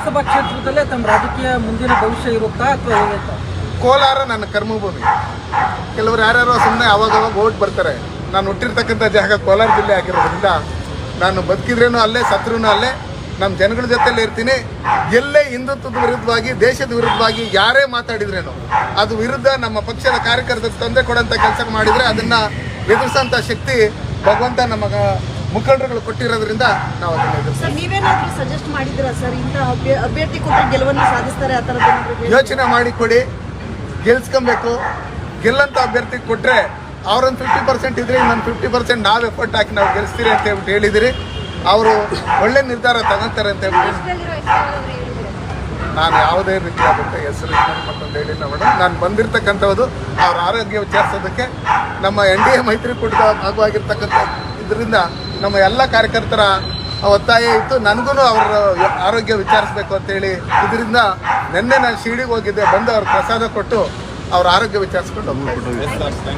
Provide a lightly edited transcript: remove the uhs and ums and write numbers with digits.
ಲೋಕಸಭಾ ಕ್ಷೇತ್ರದಲ್ಲೇ ತಮ್ಮ ರಾಜಕೀಯ ಮುಂದಿನ ಭವಿಷ್ಯ ಇರುತ್ತಾ ಅಥವಾ ಹೇಗೆ? ಕೋಲಾರ ನನ್ನ ಕರ್ಮಭೂಮಿ. ಕೆಲವರು ಯಾರ್ಯಾರೋ ಸುಮ್ಮನೆ ಅವಾಗವಾಗ ಓಟ್ ಬರ್ತಾರೆ. ನಾನು ಹುಟ್ಟಿರ್ತಕ್ಕಂಥ ಜಾಗ ಕೋಲಾರ ಜಿಲ್ಲೆ ಆಗಿರೋದ್ರಿಂದ ನಾನು ಬದುಕಿದ್ರೇನೂ ಅಲ್ಲೇ, ಸತ್ರೂ ಅಲ್ಲೇ, ನಮ್ಮ ಜನಗಳ ಜೊತೆಲೇ ಇರ್ತೀನಿ. ಎಲ್ಲೇ ಹಿಂದುತ್ವದ ವಿರುದ್ಧವಾಗಿ, ದೇಶದ ವಿರುದ್ಧವಾಗಿ ಯಾರೇ ಮಾತಾಡಿದ್ರೇನು ಅದು ವಿರುದ್ಧ ನಮ್ಮ ಪಕ್ಷದ ಕಾರ್ಯಕರ್ತರಿಗೆ ತೊಂದರೆ ಕೊಡೋಂಥ ಕೆಲಸ ಮಾಡಿದರೆ ಅದನ್ನು ಎದುರಿಸೋಂಥ ಶಕ್ತಿ ಭಗವಂತ ನಮ್ಮ ಮುಖಂಡರುಗಳು ಕೊಟ್ಟಿರೋದ್ರಿಂದ ನಾವು ಅದನ್ನು ಎದುರಿಸ್ತೀವಿ. ನೀವೇನಾದ್ರೂ ಸಜೆಸ್ಟ್ ಮಾಡಿದ್ದೀರಾ ಸರ್, ಇಂಥ ಅಭ್ಯರ್ಥಿ ಕೊಟ್ಟರೆ ಗೆಲುವನ್ನು ಸಾಧಿಸ್ತಾರೆ ಆ ಥರದ್ದು? ಯೋಚನೆ ಮಾಡಿ ಕೊಡಿ, ಗೆಲ್ಸ್ಕೊಬೇಕು. ಗೆಲ್ಲಂಥ ಅಭ್ಯರ್ಥಿ ಕೊಟ್ಟರೆ ಅವ್ರೊಂದು 50% ಇದ್ರೆ ಇನ್ನೊಂದು 50% ನಾವು ಎಫರ್ಟ್ ಹಾಕಿ ನಾವು ಗೆಲ್ಲಿಸ್ತೀರಿ ಅಂತ ಹೇಳ್ಬಿಟ್ಟು ಹೇಳಿದಿರಿ. ಅವರು ಒಳ್ಳೆ ನಿರ್ಧಾರ ತಗೋತಾರೆ ಅಂತ ಹೇಳ್ಬಿಟ್ಟು ನಾನು ಯಾವುದೇ ರೀತಿಯಾದಂಥ ಹೆಸರು ಮತ್ತೊಂದು ಹೇಳಿಲ್ಲ ಮೇಡಮ್. ನಾನು ಬಂದಿರತಕ್ಕಂಥದ್ದು ಅವ್ರ ಆರೋಗ್ಯ ವಿಚಾರಿಸೋದಕ್ಕೆ. ನಮ್ಮ NDA ಮೈತ್ರಿಕೂಟದ ಭಾಗವಾಗಿರ್ತಕ್ಕಂಥ ಇದರಿಂದ ನಮ್ಮ ಎಲ್ಲ ಕಾರ್ಯಕರ್ತರ ಒತ್ತಾಯ ಇತ್ತು. ನನಗೂ ಅವರ ಆರೋಗ್ಯ ವಿಚಾರಿಸಬೇಕು ಅಂತೇಳಿ ಇದರಿಂದ ನಿನ್ನೆ ನಾನು ಶಿರಡಿಗೆ ಹೋಗಿದ್ದೆ. ಬಂದು ಅವ್ರ ಪ್ರಸಾದ ಕೊಟ್ಟು ಅವ್ರ ಆರೋಗ್ಯ ವಿಚಾರಿಸ್ಕೊಂಡು ಹೋಗ್ತಾ ಇದ್ದೀನಿ.